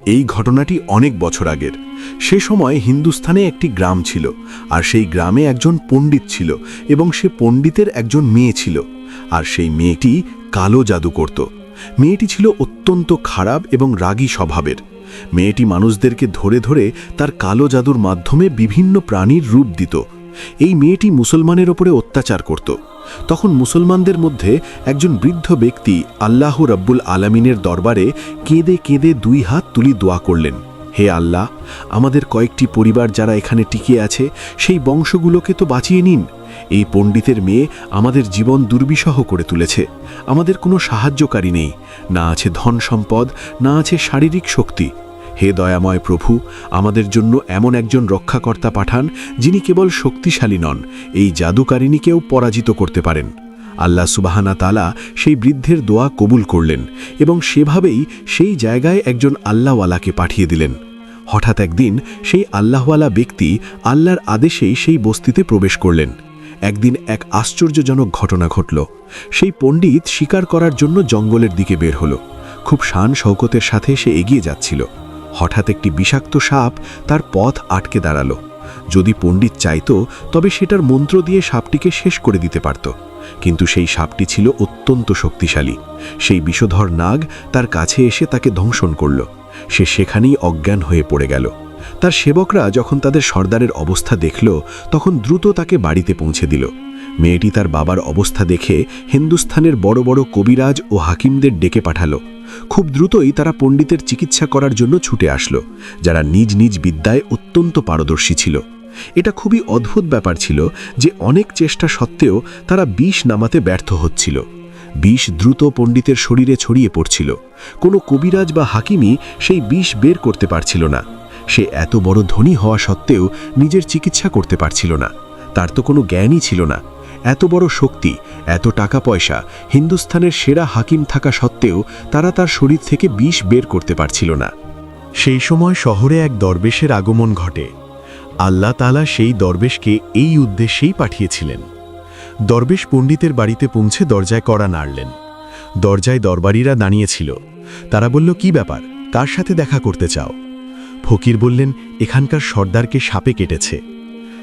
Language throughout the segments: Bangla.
এই ঘটনাটি অনেক বছর আগের। সে সময় হিন্দুস্থানে একটি গ্রাম ছিল, আর সেই গ্রামে একজন পণ্ডিত ছিল এবং সে পণ্ডিতের একজন মেয়ে ছিল। আর সেই মেয়েটি কালো জাদু করত। মেয়েটি ছিল অত্যন্ত খারাপ এবং রাগী স্বভাবের। মেয়েটি মানুষদেরকে ধরে ধরে তার কালো জাদুর মাধ্যমে বিভিন্ন প্রাণীর রূপ দিত। এই মেয়েটি মুসলমানের ওপরে অত্যাচার করত। তখন মুসলমানদের মধ্যে একজন বৃদ্ধ ব্যক্তি আল্লাহ রাব্বুল আলামিনের দরবারে কেঁদে কেঁদে 2 হাত তুলি দোয়া করলেন, হে আল্লাহ, আমাদের কয়েকটি পরিবার যারা এখানে টিকে আছে সেই বংশগুলোকে তো বাঁচিয়ে নিন। এই পণ্ডিতের মেয়ে আমাদের জীবন দুর্বিষহ করে তুলেছে। আমাদের কোনো সাহায্যকারী নেই, না আছে ধন সম্পদ, না আছে শারীরিক শক্তি। হে দয়াময় প্রভু, আমাদের জন্য এমন একজন রক্ষাকর্তা পাঠান যিনি কেবল শক্তিশালী নন, এই জাদুকারিণীকেও পরাজিত করতে পারেন। আল্লাহ সুবহানা তাআলা সেই বৃদ্ধের দোয়া কবুল করলেন এবং সেভাবেই সেই জায়গায় একজন আল্লাহওয়ালাকে পাঠিয়ে দিলেন। হঠাৎ একদিন সেই আল্লাহওয়ালা ব্যক্তি আল্লাহর আদেশেই সেই বস্তিতে প্রবেশ করলেন। একদিন এক আশ্চর্যজনক ঘটনা ঘটল। সেই পণ্ডিত শিকার করার জন্য জঙ্গলের দিকে বের হলো। খুব শান শৌকতের সাথে সে এগিয়ে যাচ্ছিল। হঠাৎ একটি বিষাক্ত সাপ তার পথ আটকে দাঁড়ালো। যদি পণ্ডিত চাইতো তবে সেটার মন্ত্র দিয়ে সাপটিকে শেষ করে দিতে পারত, কিন্তু সেই সাপটি ছিল অত্যন্ত শক্তিশালী। সেই বিষধর নাগ তার কাছে এসে তাকে দংশন করল। সে সেখানেই অজ্ঞান হয়ে পড়ে গেল। তার সেবকরা যখন তাদের সর্দারের অবস্থা দেখল তখন দ্রুত তাকে বাড়িতে পৌঁছে দিল। মেয়েটি তার বাবার অবস্থা দেখে হিন্দুস্থানের বড় বড় কবিরাজ ও হাকিমদের ডেকে পাঠালো। খুব দ্রুতই তারা পণ্ডিতের চিকিৎসা করার জন্য ছুটে আসলো, যারা নিজ নিজ বিদ্যায় অত্যন্ত পারদর্শী ছিল। এটা খুবই অদ্ভুত ব্যাপার ছিল যে অনেক চেষ্টা সত্ত্বেও তারা বিষ নামাতে ব্যর্থ হচ্ছিল। বিষ দ্রুত পণ্ডিতের শরীরে ছড়িয়ে পড়ছিল। কোনো কবিরাজ বা হাকিমই সেই বিষ বের করতে পারছিল না। সে এত বড় ধনী হওয়া সত্ত্বেও নিজের চিকিৎসা করতে পারছিল না। তার তো কোনো জ্ঞানই ছিল না। এত বড় শক্তি, এত টাকা পয়সা, হিন্দুস্থানের সেরা হাকিম থাকা সত্ত্বেও তারা তার শরীর থেকে বিষ বের করতে পারছিল না। সেই সময় শহরে এক দরবেশের আগমন ঘটে। আল্লাহ তাআলা সেই দরবেশকে এই উদ্দেশ্যেই পাঠিয়েছিলেন। দরবেশ পণ্ডিতের বাড়িতে পৌঁছে দরজায় কড়া নাড়লেন। দরজায় দরবারীরা দাঁড়িয়েছিল। তারা বলল, কি ব্যাপার, কার সাথে দেখা করতে চাও? ফকির বললেন, এখানকার সর্দারকে সাপে কেটেছে।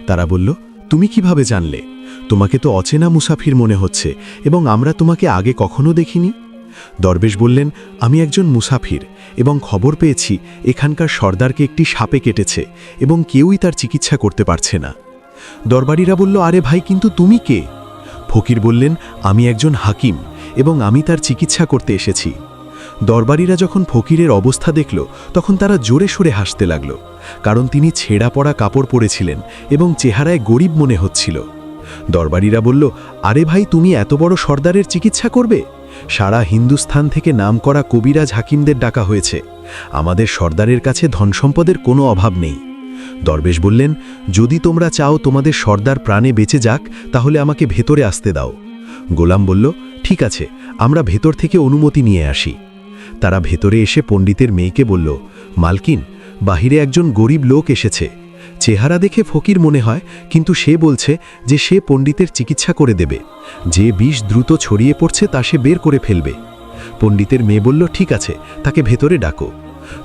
তারা বলল, তুমি কিভাবে জানলে? তোমাকে তো অচেনা মুসাফির মনে হচ্ছে এবং আমরা তোমাকে আগে কখনো দেখিনি। দরবেশ বললেন, আমি একজন মুসাফির এবং খবর পেয়েছি এখানকার সর্দারকে একটি সাপে কেটেছে এবং কেউই তার চিকিৎসা করতে পারছে না। দরবারীরা বলল, আরে ভাই, কিন্তু তুমি কে? ফকির বললেন, আমি একজন হাকিম এবং আমি তার চিকিৎসা করতে এসেছি। দরবারীরা যখন ফকিরের অবস্থা দেখল তখন তারা জোরে সোরে হাসতে লাগল, কারণ তিনি ছেঁড়া পড়া কাপড় পরেছিলেন এবং চেহারায় গরিব মনে হচ্ছিল। দরবারীরা বলল, আরে ভাই, তুমি এত বড় সর্দারের চিকিৎসা করবে? সারা হিন্দুস্থান থেকে নামকরা কবিরাজ হাকিমদের ডাকা হয়েছে। আমাদের সর্দারের কাছে ধনসম্পদের কোনো অভাব নেই। দরবেশ বললেন, যদি তোমরা চাও তোমাদের সর্দার প্রাণে বেঁচে যাক তাহলে আমাকে ভেতরে আসতে দাও। গোলাম বলল, ঠিক আছে, আমরা ভেতর থেকে অনুমতি নিয়ে আসি। তারা ভেতরে এসে পণ্ডিতের মেয়েকে বলল, মালকিন, বাহিরে একজন গরিব লোক এসেছে। চেহারা দেখে ফকির মনে হয়, কিন্তু সে বলছে যে সে পণ্ডিতের চিকিৎসা করে দেবে। যে বিষ দ্রুত ছড়িয়ে পড়ছে তা সে বের করে ফেলবে। পণ্ডিতের মেয়ে বলল, ঠিক আছে, তাকে ভেতরে ডাকো।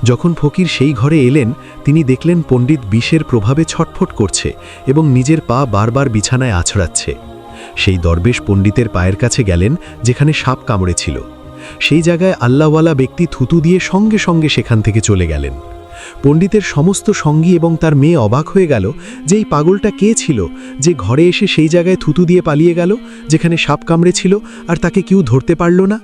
যখন ফকির সেই ঘরে এলেন তিনি দেখলেন পণ্ডিত বিষের প্রভাবে ছটফট করছে এবং নিজের পা বারবার বিছানায় আছড়াচ্ছে। সেই দরবেশ পণ্ডিতের পায়ের কাছে গেলেন যেখানে সাপ কামড়েছিল। সেই জায়গায় আল্লাহওয়ালা ব্যক্তি থুতু দিয়ে সঙ্গে সঙ্গে সেখান থেকে চলে গেলেন। পণ্ডিতের সমস্ত সঙ্গী এবং তার মেয়ে অবাক হয়ে গেল যে এই পাগলটা কে ছিল যে ঘরে এসে সেই জায়গায় থুতু দিয়ে পালিয়ে গেল যেখানে সাপ কামড়েছিল, আর তাকে কেউ ধরতে পারল না।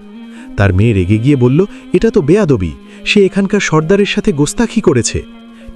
তার মেয়ে রেগে গিয়ে বলল, এটা তো বেয়াদবি, সে এখানকার সর্দারের সাথে গোস্তাখি করেছে।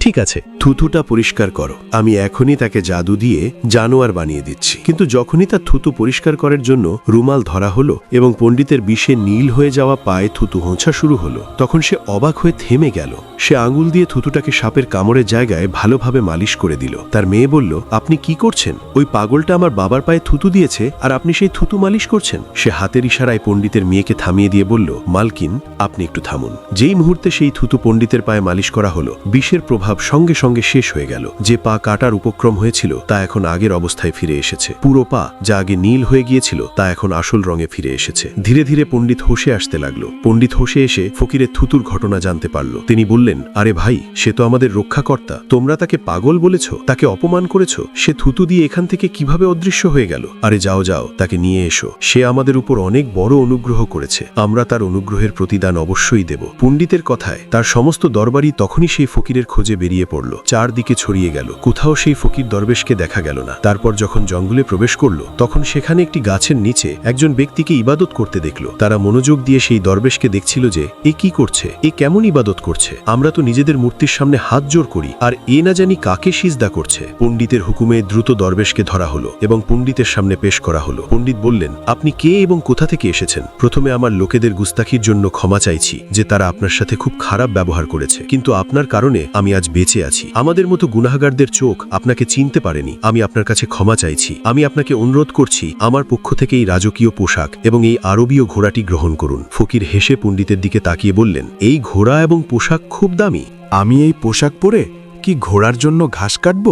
ঠিক আছে, থুতুটা পরিষ্কার করো, আমি এখনই তাকে জাদু দিয়ে জানোয়ার বানিয়ে দিচ্ছি। কিন্তু যখনই তার থুতু পরিষ্কার করার জন্য রুমাল ধরা হলো এবং পণ্ডিতের বিষে নীল হয়ে যাওয়া পায়ে থুতু হোঁচা শুরু হলো, তখন সে অবাক হয়ে থেমে গেল। সে আঙুল দিয়ে থুতুটাকে সাপের কামড়ের জায়গায় ভালোভাবে মালিশ করে দিল। তার মেয়ে বলল, আপনি কি করছেন? ওই পাগলটা আমার বাবার পায়ে থুতু দিয়েছে আর আপনি সেই থুতু মালিশ করছেন? সে হাতের ইশারায় পণ্ডিতের মেয়েকে থামিয়ে দিয়ে বলল, মালকিন, আপনি একটু থামুন। যেই মুহূর্তে সেই থুতু পণ্ডিতের পায়ে মালিশ করা হলো, বিষের প্রভাব প্রভাব সঙ্গে সঙ্গে শেষ হয়ে গেল। যে পা কাটার উপক্রম হয়েছিল তা এখন আগের অবস্থায় ফিরে এসেছে। পুরো পা যা আগে নীল হয়ে গিয়েছিল তা এখন আসল রঙে ফিরে এসেছে। ধীরে ধীরে পণ্ডিত হোশে আসতে লাগলো। পণ্ডিত হোশে এসে ফকিরের থুতুর ঘটনা জানতে পারল। তিনি বললেন, আরে ভাই, সে তো আমাদের রক্ষাকর্তা। তোমরা তাকে পাগল বলেছ, তাকে অপমান করেছ। সে থুতু দিয়ে এখান থেকে কিভাবে অদৃশ্য হয়ে গেল? আরে যাও যাও, তাকে নিয়ে এসো। সে আমাদের উপর অনেক বড় অনুগ্রহ করেছে, আমরা তার অনুগ্রহের প্রতিদান অবশ্যই দেব। পণ্ডিতের কথায় তার সমস্ত দরবারি তখনই সেই ফকিরের খোঁজে বেরিয়ে পড়ল। চারদিকে ছড়িয়ে গেল, কোথাও সেই ফকির দরবেশকে দেখা গেল না। তারপর যখন জঙ্গলে প্রবেশ করল তখন সেখানে একটি গাছের নিচে একজন ব্যক্তিকে ইবাদত করতে দেখল। তারা মনোযোগ দিয়ে সেই দরবেশকে দেখছিল যে এ কি করছে, এ কেমন ইবাদত করছে। আমরা তো নিজেদের মূর্তির সামনে হাত জোর করি, আর এ না জানি কাকে সিজদা করছে। পণ্ডিতের হুকুমে দ্রুত দরবেশকে ধরা হলো এবং পণ্ডিতের সামনে পেশ করা হলো। পণ্ডিত বললেন, আপনি কে এবং কোথা থেকে এসেছেন? প্রথমে আমার লোকেদের গুস্তাখির জন্য ক্ষমা চাইছি যে তারা আপনার সাথে খুব খারাপ ব্যবহার করেছে, কিন্তু আপনার কারণে আমি আজ বেঁচে আছি। আমাদের মতো গুনাহগারদের চোখ আপনাকে চিনতে পারেনি। আমি আপনার কাছে ক্ষমা চাইছি। আমি আপনাকে অনুরোধ করছি আমার পক্ষ থেকে এই রাজকীয় পোশাক এবং এই আরবীয় ঘোড়াটি গ্রহণ করুন। ফকির হেসে পণ্ডিতের দিকে তাকিয়ে বললেন, এই ঘোড়া এবং পোশাক খুব দামি। আমি এই পোশাক পরে কি ঘোড়ার জন্য ঘাস কাটব?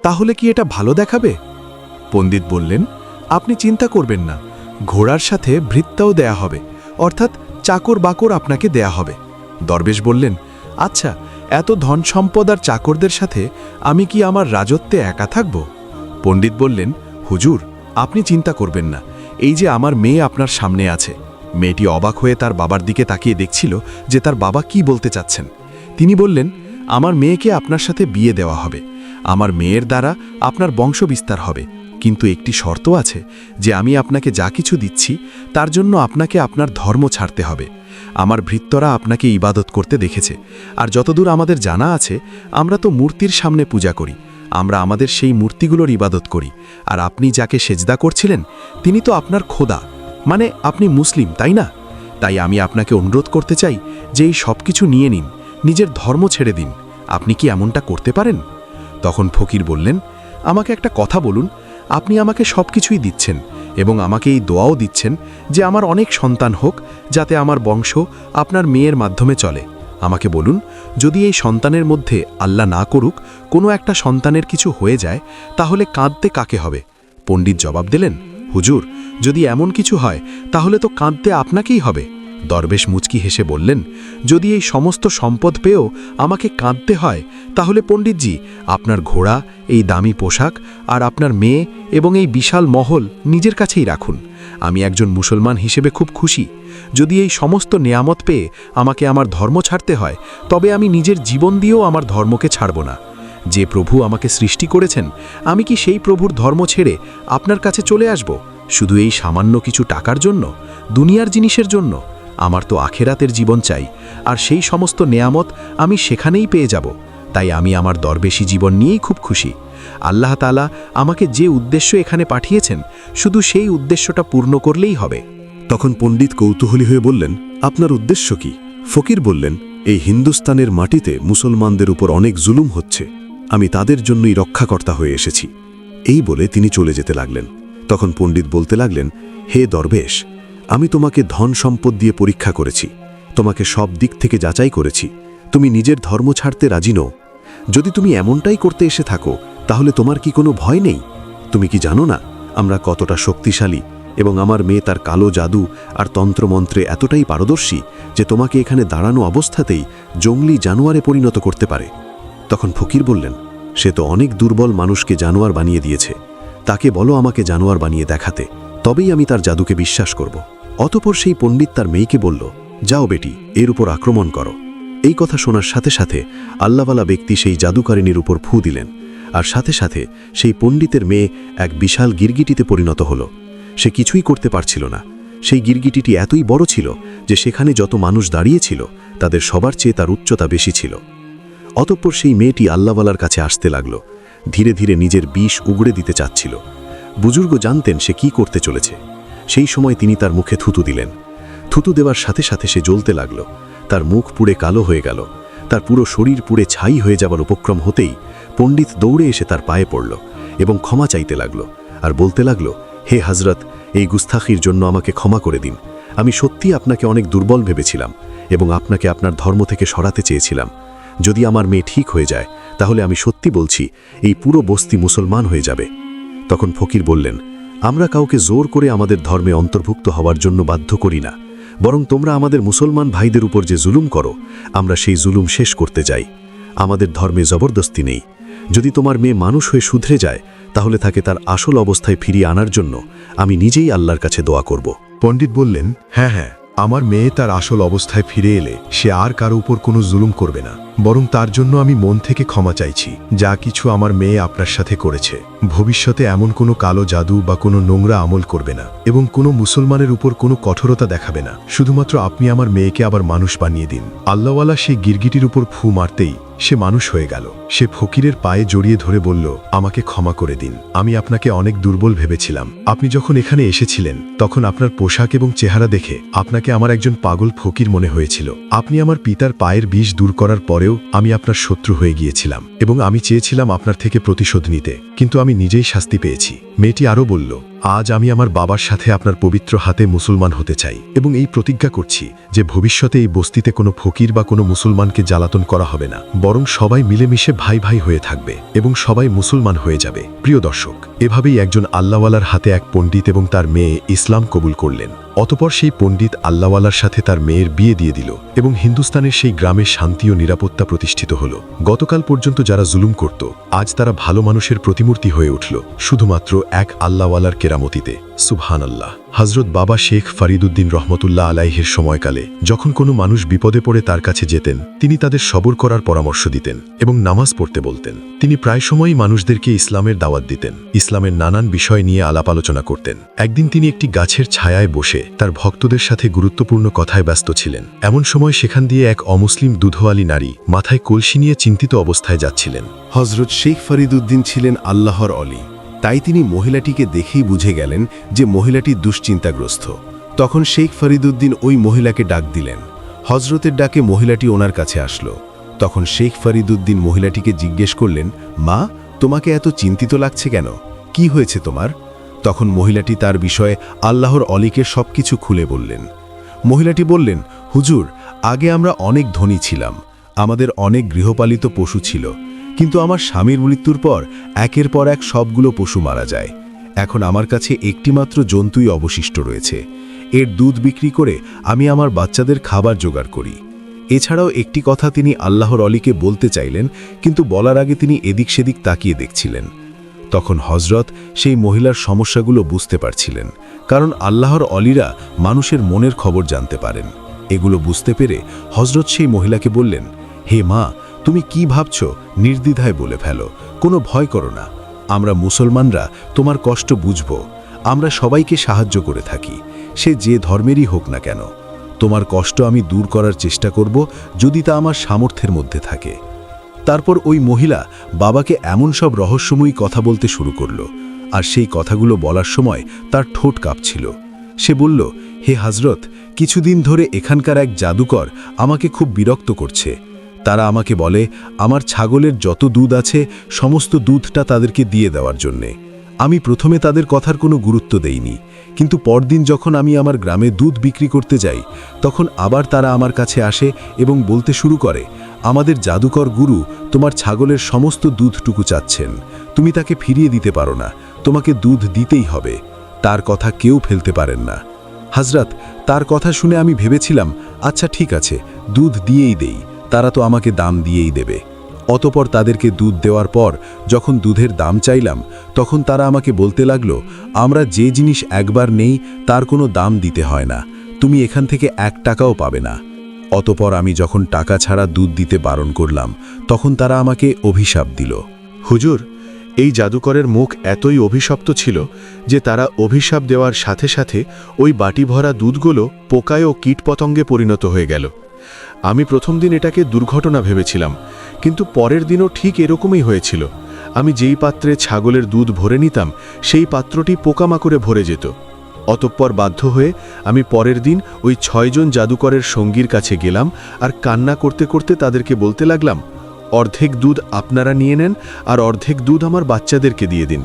তাহলে কি এটা ভালো দেখাবে? পণ্ডিত বললেন, আপনি চিন্তা করবেন না, ঘোড়ার সাথে ভৃত্যাও দেয়া হবে, অর্থাৎ চাকর বাকর আপনাকে দেয়া হবে। দরবেশ বললেন, আচ্ছা, এত ধন সম্পদ আর চাকরদের সাথে আমি কি আমার রাজত্বে একা থাকব? পণ্ডিত বললেন, হুজুর, আপনি চিন্তা করবেন না, এই যে আমার মেয়ে আপনার সামনে আছে। মেয়েটি অবাক হয়ে তার বাবার দিকে তাকিয়ে দেখছিল যে তার বাবা কি বলতে চাচ্ছেন। তিনি বললেন, আমার মেয়েকে আপনার সাথে বিয়ে দেওয়া হবে, আমার মেয়ের দ্বারা আপনার বংশ বিস্তার হবে, কিন্তু একটি শর্ত আছে যে আমি আপনাকে যা কিছু দিচ্ছি তার জন্য আপনাকে আপনার ধর্ম ছাড়তে হবে। আমার ভৃত্যরা আপনাকে ইবাদত করতে দেখেছে, আর যতদূর আমাদের জানা আছে আমরা তো মূর্তির সামনে পূজা করি, আমরা আমাদের সেই মূর্তিগুলোর ইবাদত করি। আর আপনি যাকে সেজদা করছিলেন তিনি তো আপনার খোদা, মানে আপনি মুসলিম, তাই না? তাই আমি আপনাকে অনুরোধ করতে চাই যে এই সব কিছু নিয়ে নিন, নিজের ধর্ম ছেড়ে দিন। আপনি কি এমনটা করতে পারেন? তখন ফকির বললেন, আমাকে একটা কথা বলুন, আপনি আমাকে সব কিছুই দিচ্ছেন এবং আমাকে এই দোয়াও দিচ্ছেন যে আমার অনেক সন্তান হোক, যাতে আমার বংশ আপনার মেয়ের মাধ্যমে চলে। আমাকে বলুন, যদি এই সন্তানের মধ্যে আল্লাহ না করুক কোনো একটা সন্তানের কিছু হয়ে যায়, তাহলে কাঁদতে কাকে হবে? পণ্ডিত জবাব দিলেন, হুজুর, যদি এমন কিছু হয় তাহলে তো কাঁদতে আপনাকেই হবে। দরবেশ মুচকি হেসে বললেন, যদি এই সমস্ত সম্পদ পেয়েও আমাকে কাঁদতে হয় তাহলে পণ্ডিতজি আপনার ঘোড়া, এই দামি পোশাক আর আপনার মেয়ে এবং এই বিশাল মহল নিজের কাছেই রাখুন। আমি একজন মুসলমান হিসেবে খুব খুশি। যদি এই সমস্ত নেয়ামত পেয়ে আমাকে আমার ধর্ম ছাড়তে হয় তবে আমি নিজের জীবন দিয়েও আমার ধর্মকে ছাড়ব না। যে প্রভু আমাকে সৃষ্টি করেছেন, আমি কি সেই প্রভুর ধর্ম ছেড়ে আপনার কাছে চলে আসব শুধু এই সামান্য কিছু টাকার জন্য, দুনিয়ার জিনিসের জন্য? আমার তো আখেরাতের জীবন চাই, আর সেই সমস্ত নেয়ামত আমি সেখানেই পেয়ে যাব। তাই আমি আমার দরবেশী জীবন নিয়েই খুব খুশি। আল্লাহ তাআলা আমাকে যে উদ্দেশ্য এখানে পাঠিয়েছেন শুধু সেই উদ্দেশ্যটা পূর্ণ করলেই হবে। তখন পণ্ডিত কৌতূহলী হয়ে বললেন, আপনার উদ্দেশ্য কি? ফকির বললেন, এই হিন্দুস্তানের মাটিতে মুসলমানদের উপর অনেক জুলুম হচ্ছে, আমি তাদের জন্যই রক্ষাকর্তা হয়ে এসেছি। এই বলে তিনি চলে যেতে লাগলেন। তখন পণ্ডিত বলতে লাগলেন, হে দরবেশ, আমি তোমাকে ধন সম্পদ দিয়ে পরীক্ষা করেছি, তোমাকে সব দিক থেকে যাচাই করেছি, তুমি নিজের ধর্ম ছাড়তে রাজি নও। যদি তুমি এমনটাই করতে এসে থাকো তাহলে তোমার কি কোনো ভয় নেই? তুমি কি জানো না আমরা কতটা শক্তিশালী, এবং আমার মেয়ে তার কালো জাদু আর তন্ত্রমন্ত্রে এতটাই পারদর্শী যে তোমাকে এখানে দাঁড়ানো অবস্থাতেই জঙ্গলি জানোয়ারে পরিণত করতে পারে। তখন ফকির বললেন, সে তো অনেক দুর্বল মানুষকে জানোয়ার বানিয়ে দিয়েছে, তাকে বলো আমাকে জানোয়ার বানিয়ে দেখাতে, তবেই আমি তার জাদুকে বিশ্বাস করব। অতঃপর সেই পণ্ডিত তার মেয়েকে বলল, যাও বেটি, এর উপর আক্রমণ করো। এই কথা শোনার সাথে সাথে আল্লাহওয়ালা ব্যক্তি সেই জাদুকারিনীর উপর ফু দিলেন, আর সাথে সাথে সেই পণ্ডিতের মেয়ে এক বিশাল গিরগিটিতে পরিণত হল। সে কিছুই করতে পারছিল না। সেই গিরগিটিটি এতই বড় ছিল যে সেখানে যত মানুষ দাঁড়িয়েছিল তাদের সবার চেয়ে তার উচ্চতা বেশি ছিল। অতঃপর সেই মেয়েটি আল্লাহওয়ালার কাছে আসতে লাগল, ধীরে ধীরে নিজের বিষ উগড়ে দিতে চাচ্ছিল। বুজুর্গ জানতেন সে কি করতে চলেছে। সেই সময় তিনি তার মুখে থুতু দিলেন। থুতু দেওয়ার সাথে সাথে সে জ্বলতে লাগল, তার মুখ পুড়ে কালো হয়ে গেল, তার পুরো শরীর পুড়ে ছাই হয়ে যাবার উপক্রম হতেই পণ্ডিত দৌড়ে এসে তার পায়ে পড়ল এবং ক্ষমা চাইতে লাগল, আর বলতে লাগল, হে হজরত, এই গুস্তাখির জন্য আমাকে ক্ষমা করে দিন। আমি সত্যি আপনাকে অনেক দুর্বল ভেবেছিলাম এবং আপনাকে আপনার ধর্ম থেকে সরাতে চেয়েছিলাম। যদি আমার মেয়ে ঠিক হয়ে যায় তাহলে আমি সত্যি বলছি এই পুরো বস্তি মুসলমান হয়ে যাবে। তখন ফকির বললেন, আমরা কাউকে জোর করে আমাদের ধর্মে অন্তর্ভুক্ত হওয়ার জন্য বাধ্য করি না, বরং তোমরা আমাদের মুসলমান ভাইদের উপর যে জুলুম করো আমরা সেই জুলুম শেষ করতে যাই। আমাদের ধর্মে জবরদস্তি নেই। যদি তোমার মেয়ে মানুষ হয়ে শুধরে যায় তাহলে তাকে তার আসল অবস্থায় ফিরিয়ে আনার জন্য আমি নিজেই আল্লাহর কাছে দোয়া করব। পণ্ডিত বললেন, হ্যাঁ, আমার মেয়ে তার আসল অবস্থায় ফিরে এলে সে আর কারো উপর কোনো জুলুম করবে না, বরং তার জন্য আমি মন থেকে ক্ষমা চাইছি যা কিছু আমার মেয়ে আপনার সাথে করেছে। ভবিষ্যতে এমন কোনো কালো জাদু বা কোনো নোংরা আমল করবে না এবং কোনো মুসলমানের উপর কোনো কঠোরতা দেখাবে না। শুধুমাত্র আপনি আমার মেয়েকে আবার মানুষ বানিয়ে দিন। আল্লাহওয়ালা সেই গিরগিটির উপর ফু মারতেই সে মানুষ হয়ে গেল। সে ফকিরের পায়ে জড়িয়ে ধরে বলল, আমাকে ক্ষমা করে দিন, আমি আপনাকে অনেক দুর্বল ভেবেছিলাম। আপনি যখন এখানে এসেছিলেন তখন আপনার পোশাক এবং চেহারা দেখে আপনাকে আমার একজন পাগল ফকির মনে হয়েছিল। আপনি আমার পিতার পায়ের বিষ দূর করার পরেও আমি আপনার শত্রু হয়ে গিয়েছিলাম এবং আমি চেয়েছিলাম আপনার থেকে প্রতিশোধ নিতে, কিন্তু আমি নিজেই শাস্তি পেয়েছি। মেয়েটি আরও বলল, আজ আমি আমার বাবার সাথে আপনার পবিত্র হাতে মুসলমান হতে চাই এবং এই প্রতিজ্ঞা করছি যে ভবিষ্যতে এই বস্তিতে কোনো ফকির বা কোনো মুসলমানকে জ্বালাতন করা হবে না, বরং সবাই মিলেমিশে ভাই ভাই হয়ে থাকবে এবং সবাই মুসলমান হয়ে যাবে। প্রিয় দর্শক, এভাবেই একজন আল্লাহওয়ালার হাতে এক পণ্ডিত এবং তার মেয়ে ইসলাম কবুল করলেন। অতপর সেই পণ্ডিত আল্লাহওয়ালার সাথে তার মেয়ের বিয়ে দিয়ে দিল এবং হিন্দুস্তানের সেই গ্রামে শান্তি ও নিরাপত্তা প্রতিষ্ঠিত হল। গতকাল পর্যন্ত যারা জুলুম করত আজ তারা ভালো মানুষের প্রতিমূর্তি হয়ে উঠল, শুধুমাত্র এক আল্লাহওয়ালার কেরামতিতে। সুবহানাল্লাহ। হযরত বাবা শেখ ফরিদুদ্দিন রহমতুল্লাহ আলাইহির সময়কালে যখন কোনো মানুষ বিপদে পড়ে তার কাছে যেতেন তিনি তাদের সবর করার পরামর্শ দিতেন এবং নামাজ পড়তে বলতেন। তিনি প্রায় সময়ই মানুষদেরকে ইসলামের দাওয়াত দিতেন, ইসলামের নানান বিষয় নিয়ে আলাপ আলোচনা করতেন। একদিন তিনি একটি গাছের ছায়ায় বসে তার ভক্তদের সাথে গুরুত্বপূর্ণ কথায় ব্যস্ত ছিলেন। এমন সময় সেখান দিয়ে এক অমুসলিম দুধওয়ালি নারী মাথায় কলসি নিয়ে চিন্তিত অবস্থায় যাচ্ছিলেন। হযরত শেখ ফরিদুদ্দিন ছিলেন আল্লাহর অলি, তাই তিনি মহিলাটিকে দেখেই বুঝে গেলেন যে মহিলাটি দুশ্চিন্তাগ্রস্ত। তখন শেখ ফরিদুদ্দিন ওই মহিলাকে ডাক দিলেন। হযরতের ডাকে মহিলাটি ওনার কাছে আসলো। তখন শেখ ফরিদুদ্দিন মহিলাটিকে জিজ্ঞেস করলেন, মা, তোমাকে এত চিন্তিত লাগছে কেন? কি হয়েছে তোমার? তখন মহিলাটি তার বিষয়ে আল্লাহর অলিকে সবকিছু খুলে বললেন। মহিলাটি বললেন, হুজুর, আগে আমরা অনেক ধনী ছিলাম, আমাদের অনেক গৃহপালিত পশু ছিল, কিন্তু আমার স্বামীর মৃত্যুর পর একের পর এক সবগুলো পশু মারা যায়। এখন আমার কাছে একটিমাত্র জন্তুই অবশিষ্ট রয়েছে। এর দুধ বিক্রি করে আমি আমার বাচ্চাদের খাবার জোগাড় করি। এছাড়াও একটি কথা তিনি আল্লাহর অলিকে বলতে চাইলেন, কিন্তু বলার আগে তিনি এদিক সেদিক তাকিয়ে দেখছিলেন। তখন হযরত সেই মহিলার সমস্যাগুলো বুঝতে পারছিলেন, কারণ আল্লাহর অলিরা মানুষের মনের খবর জানতে পারেন। এগুলো বুঝতে পেরে হযরত সেই মহিলাকে বললেন, হে মা, তুমি কি ভাবছ নির্দ্বিধায় বলে ফেলো, কোনো ভয় করো না। আমরা মুসলমানরা তোমার কষ্ট বুঝব, আমরা সবাইকে সাহায্য করে থাকি, সে যে ধর্মেরই হোক না কেন। তোমার কষ্ট আমি দূর করার চেষ্টা করব যদি তা আমার সামর্থ্যের মধ্যে থাকে। তারপর ওই মহিলা বাবাকে এমন সব রহস্যময়ী কথা বলতে শুরু করল, আর সেই কথাগুলো বলার সময় তার ঠোঁট কাঁপছিল। সে বলল, হে হযরত, কিছুদিন ধরে এখানকার এক জাদুকর আমাকে খুব বিরক্ত করছে। তারা আমাকে বলে আমার ছাগলের যত দুধ আছে সমস্ত দুধটা তাদেরকে দিয়ে দেওয়ার জন্যে। আমি প্রথমে তাদের কথার কোনো গুরুত্ব দেইনি, কিন্তু পরদিন যখন আমি আমার গ্রামে দুধ বিক্রি করতে যাই তখন আবার তারা আমার কাছে আসে এবং বলতে শুরু করে, আমাদের জাদুকর গুরু তোমার ছাগলের সমস্ত দুধটুকু চাচ্ছেন, তুমি তাকে ফিরিয়ে দিতে পারো না, তোমাকে দুধ দিতেই হবে, তার কথা কেউ ফেলতে পারেন না। হযরত, তার কথা শুনে আমি ভেবেছিলাম, আচ্ছা ঠিক আছে, দুধ দিয়েই দেই, তারা তো আমাকে দাম দিয়েই দেবে। অতপর তাদেরকে দুধ দেওয়ার পর যখন দুধের দাম চাইলাম তখন তারা আমাকে বলতে লাগলো, আমরা যে জিনিস একবার নেই তার কোনো দাম দিতে হয় না, তুমি এখান থেকে 1 টাকাও পাবে না। অতপর আমি যখন টাকা ছাড়া দুধ দিতে বারণ করলাম তখন তারা আমাকে অভিশাপ দিল। হুজুর, এই জাদুকরের মুখ এতই অভিশপ্ত ছিল যে তারা অভিশাপ দেওয়ার সাথে সাথে ওই বাটি ভরা দুধগুলো পোকায় ও কীটপতঙ্গে পরিণত হয়ে গেল। আমি প্রথম দিন এটাকে দুর্ঘটনা ভেবেছিলাম, কিন্তু পরের দিনও ঠিক এরকমই হয়েছিল। আমি যেই পাত্রে ছাগলের দুধ ভরে নিতাম সেই পাত্রটি পোকামাকড়ে ভরে যেত। অতঃপর বাধ্য হয়ে আমি পরের দিন ওই 6 জন জাদুকরের সঙ্গীর কাছে গেলাম আর কান্না করতে করতে তাদেরকে বলতে লাগলাম, অর্ধেক দুধ আপনারা নিয়ে নেন আর অর্ধেক দুধ আমার বাচ্চাদেরকে দিয়ে দিন।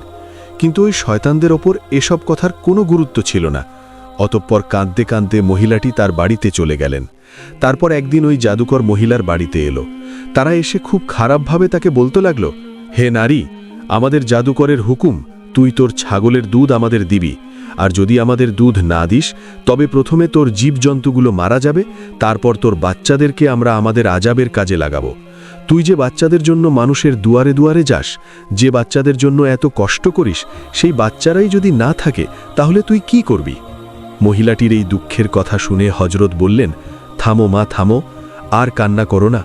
কিন্তু ওই শয়তানদের ওপর এসব কথার কোনো গুরুত্ব ছিল না। অতঃপর কাঁদতে কাঁদতে মহিলাটি তার বাড়িতে চলে গেলেন। তারপর একদিন ওই জাদুকর মহিলার বাড়িতে এলো। তারা এসে খুব খারাপভাবে তাকে বলতে লাগলো, হে নারী, আমাদের জাদুকরের হুকুম, তুই তোর ছাগলের দুধ আমাদের দিবি, আর যদি আমাদের দুধ না দিস তবে প্রথমে তোর জীবজন্তুগুলো মারা যাবে, তারপর তোর বাচ্চাদেরকে আমরা আমাদের আজাবের কাজে লাগাবো। তুই যে বাচ্চাদের জন্য মানুষের দুয়ারে দুয়ারে যাস, যে বাচ্চাদের জন্য এত কষ্ট করিস, সেই বাচ্চারাই যদি না থাকে তাহলে তুই কি করবি? মহিলাটির এই দুঃখের কথা শুনে হজরত বললেন, থামো মা, থামো, আর কান্না করো না।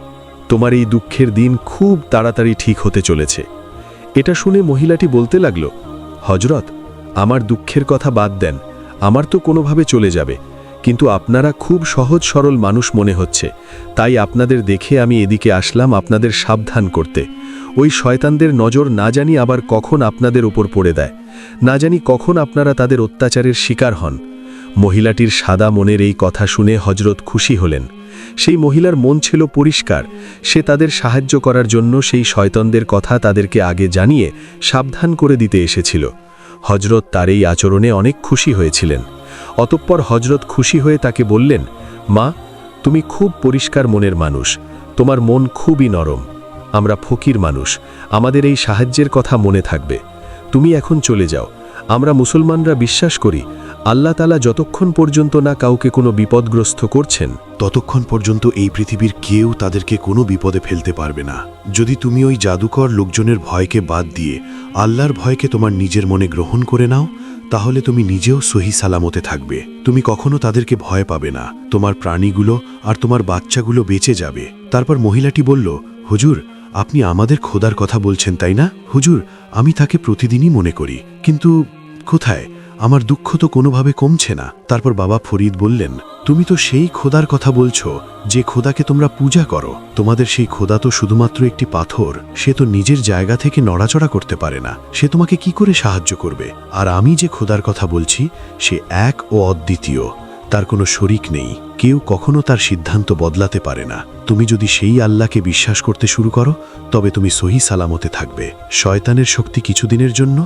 তোমার এই দুঃখের দিন খুব তাড়াতাড়ি ঠিক হতে চলেছে। এটা শুনে মহিলাটি বলতে লাগল, হজরত, আমার দুঃখের কথা বাদ দেন, আমার তো কোনোভাবে চলে যাবে, কিন্তু আপনারা খুব সহজ সরল মানুষ মনে হচ্ছে, তাই আপনাদের দেখে আমি এদিকে আসলাম আপনাদের সাবধান করতে। ওই শয়তানদের নজর না জানি আবার কখন আপনাদের উপর পড়ে দেয়, না জানি কখন আপনারা তাদের অত্যাচারের শিকার হন। মহিলাটির সাদা মনের এই কথা শুনে হজরত খুশি হলেন। সেই মহিলার মন ছিল পরিষ্কার, সে তাদের সাহায্য করার জন্য সেই শয়তানদের কথা তাদেরকে আগে জানিয়ে সাবধান করে দিতে এসেছিল। হজরত তার এই আচরণে অনেক খুশি হয়েছিলেন। অতঃপর হজরত খুশি হয়ে তাকে বললেন, মা, তুমি খুব পরিষ্কার মনের মানুষ, তোমার মন খুবই নরম। আমরা ফকির মানুষ, আমাদের এই সাহায্যের কথা মনে থাকবে। তুমি এখন চলে যাও। আমরা মুসলমানরা বিশ্বাস করি আল্লাহ তাআলা যতক্ষণ পর্যন্ত না কাউকে কোনো বিপদগ্রস্ত করছেন, ততক্ষণ পর্যন্ত এই পৃথিবীর কেউ তাদেরকে কোনো বিপদে ফেলতে পারবে না। যদি তুমি ওই জাদুকর লোকজনের ভয়কে বাদ দিয়ে আল্লাহর ভয়কে তোমার নিজের মনে গ্রহণ করে নাও, তাহলে তুমি নিজেও সহি সালামতে থাকবে। তুমি কখনো তাদেরকে ভয় পাবে না, তোমার প্রাণীগুলো আর তোমার বাচ্চাগুলো বেঁচে যাবে। তারপর মহিলাটি বলল, হুজুর, আপনি আমাদের খোদার কথা বলছেন তাই না? হুজুর, আমি তাকে প্রতিদিনই মনে করি, কিন্তু কোথায়? আমার দুঃখ তো কোনোভাবে কমছে না। তারপর বাবা ফরিদ বললেন, তুমি তো সেই খোদার কথা বলছো যে খোদাকে তোমরা পূজা করো। তোমাদের সেই খোদা তো শুধুমাত্র একটি পাথর, সে তো নিজের জায়গা থেকে নড়াচড়া করতে পারে না, সে তোমাকে কি করে সাহায্য করবে? আর আমি যে খোদার কথা বলছি সে এক ও অদ্বিতীয়, তার কোনো শরিক নেই, কেউ কখনো তার সিদ্ধান্ত বদলাতে পারে না। তুমি যদি সেই আল্লাহকে বিশ্বাস করতে শুরু করো তবে তুমি সহি সালামতে থাকবে। শয়তানের শক্তি কিছুদিনের জন্য,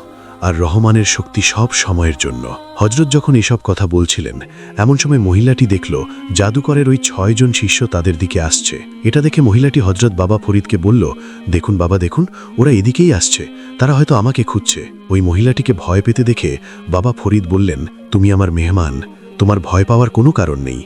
আর রহমানের শক্তি সব সময়ের জন্য। হজরত যখন এসব কথা বলছিলেন, এমন সময় মহিলাটি দেখল জাদুকরের ওই 6 জন শিষ্য তাদের দিকে আসছে। এটা দেখে মহিলাটি হজরত বাবা ফরিদকে বলল, দেখুন বাবা, দেখুন, ওরা এদিকেই আসছে, তারা হয়তো আমাকে খুঁজছে। ওই মহিলাটিকে ভয় পেতে দেখে বাবা ফরিদ বললেন, তুমি আমার মেহমান, তোমার ভয় পাওয়ার কোনো কারণ নেই,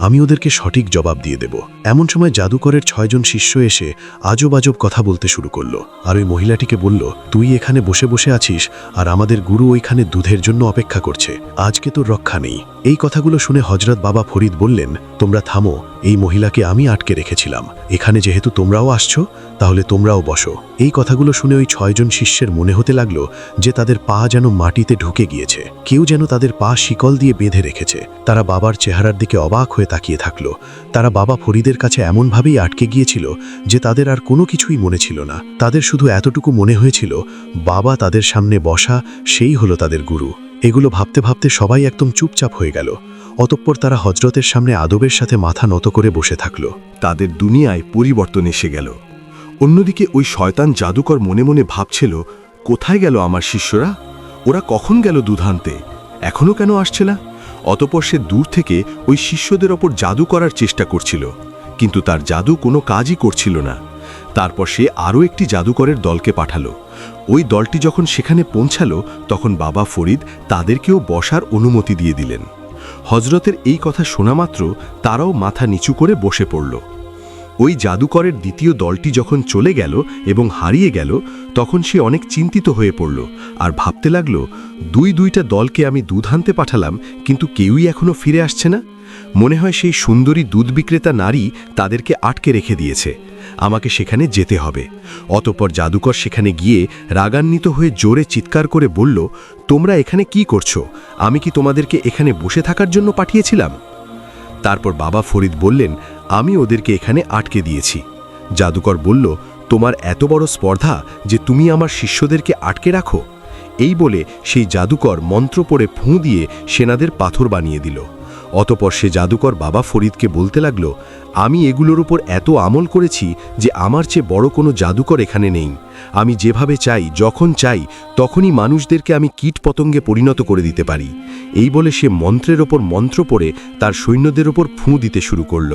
আমি ওদেরকে সঠিক জবাব দিয়ে দেব। এমন সময় জাদুকরের 6 জন শিষ্য এসে আজব আজব কথা বলতে শুরু করলো, আর ওই মহিলাটিকে বলল, তুই এখানে বসে বসে আছিস আর আমাদের গুরু ওইখানে দুধের জন্য অপেক্ষা করছে, আজকে তোর রক্ষা নেই। এই কথাগুলো শুনে হজরত বাবা ফরিদ বললেন, তোমরা থামো, এই মহিলাকে আমি আটকে রেখেছিলাম, এখানে যেহেতু তোমরাও আসছো তাহলে তোমরাও বসো। এই কথাগুলো শুনে ওই 6 জন শিষ্যের মনে হতে লাগলো যে তাদের পা যেন মাটিতে ঢুকে গিয়েছে, কেউ যেন তাদের পা শিকল দিয়ে বেঁধে রেখেছে। তারা বাবার চেহারার দিকে অবাক হয়ে তাকিয়ে থাকলো। তারা বাবা ফরিদের কাছে এমনভাবেই আটকে গিয়েছিল যে তাদের আর কোনো কিছুই মনে ছিল না। তাদের শুধু এতটুকু মনে হয়েছিল বাবা তাদের সামনে বসা, সেই হলো তাদের গুরু। এগুলো ভাবতে ভাবতে সবাই একদম চুপচাপ হয়ে গেল। অতঃপর তারা হজরতের সামনে আদবের সাথে মাথা নত করে বসে থাকলো। তাদের দুনিয়ায় পরিবর্তন এসে গেল। অন্যদিকে ওই শয়তান জাদুকর মনে মনে ভাবছিল, কোথায় গেল আমার শিষ্যরা? ওরা কখন গেল দুধ আনতে? এখনও কেন আসছে না? অতঃপর সে দূর থেকে ওই শিষ্যদের ওপর জাদু করার চেষ্টা করছিল, কিন্তু তার জাদু কোনো কাজই করছিল না। তারপর সে আরও একটি জাদুকরের দলকে পাঠালো। ওই দলটি যখন সেখানে পৌঁছালো তখন বাবা ফরিদ তাদেরকেও বসার অনুমতি দিয়ে দিলেন। হজরতের এই কথা শোনা মাত্র তারাও মাথা নিচু করে বসে পড়ল। ওই জাদুকরের দ্বিতীয় দলটি যখন চলে গেল এবং হারিয়ে গেল তখন সে অনেক চিন্তিত হয়ে পড়ল আর ভাবতে লাগল, দুইটা দলকে আমি দুধ আনতে পাঠালাম, কিন্তু কেউই এখনো ফিরে আসছে না। মনে হয় সেই সুন্দরী দুধ বিক্রেতা নারী তাদেরকে আটকে রেখে দিয়েছে, আমাকে সেখানে যেতে হবে। অতঃপর জাদুকর সেখানে গিয়ে রাগান্বিত হয়ে জোরে চিৎকার করে বলল, তোমরা এখানে কি করছো? আমি কি তোমাদেরকে এখানে বসে থাকার জন্য পাঠিয়েছিলাম? তারপর বাবা ফরিদ বললেন, আমি ওদেরকে এখানে আটকে দিয়েছি। জাদুকর বলল, তোমার এত বড় স্পর্ধা যে তুমি আমার শিষ্যদেরকে আটকে রাখো? এই বলে সেই জাদুকর মন্ত্র পড়ে ফুঁ দিয়ে সেনাদের পাথর বানিয়ে দিল। অতঃপর সে জাদুকর বাবা ফরিদকে বলতে লাগল, আমি এগুলোর উপর এত আমল করেছি যে আমার চেয়ে বড় কোনো জাদুকর এখানে নেই। আমি যেভাবে চাই, যখন চাই, তখনই মানুষদেরকে আমি কীটপতঙ্গে পরিণত করে দিতে পারি। এই বলে সে মন্ত্রের ওপর মন্ত্র পড়ে তার সৈন্যদের ওপর ফুঁ দিতে শুরু করল।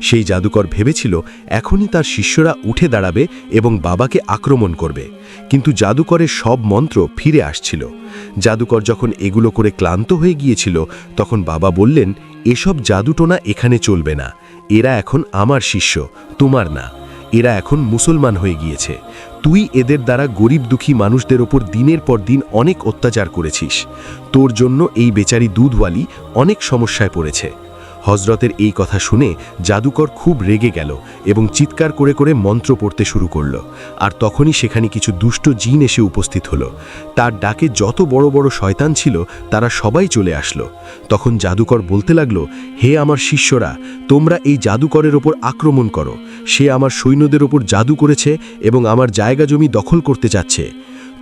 সেই জাদুকর ভেবেছিল এখনই তার শিষ্যরা উঠে দাঁড়াবে এবং বাবাকে আক্রমণ করবে, কিন্তু জাদুকরের সব মন্ত্র ফিরে আসছিল। জাদুকর যখন এগুলো করে ক্লান্ত হয়ে গিয়েছিল, তখন বাবা বললেন, এসব জাদুটোনা এখানে চলবে না। এরা এখন আমার শিষ্য, তোমার না। এরা এখন মুসলমান হয়ে গিয়েছে। তুই এদের দ্বারা গরিব দুঃখী মানুষদের ওপর দিনের পর দিন অনেক অত্যাচার করেছিস। তোর জন্য এই বেচারি দুধওয়ালি অনেক সমস্যায় পড়েছে। হজরতের এই কথা শুনে জাদুকর খুব রেগে গেল এবং চিৎকার করে করে মন্ত্র পড়তে শুরু করল। আর তখনই সেখানে কিছু দুষ্ট জিন এসে উপস্থিত হলো। তার ডাকে যত বড় বড় শয়তান ছিল তারা সবাই চলে আসলো। তখন জাদুকর বলতে লাগলো, হে আমার শিষ্যরা, তোমরা এই জাদুকরের ওপর আক্রমণ করো। সে আমার সৈন্যদের ওপর জাদু করেছে এবং আমার জায়গা জমি দখল করতে চাচ্ছে।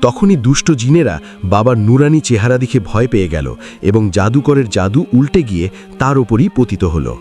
তখনই দুষ্ট জিনেরা বাবার নুরানি চেহারা দেখে ভয় পেয়ে গেল এবং জাদুকরের জাদু উল্টে গিয়ে তার ওপরই পতিত হলো।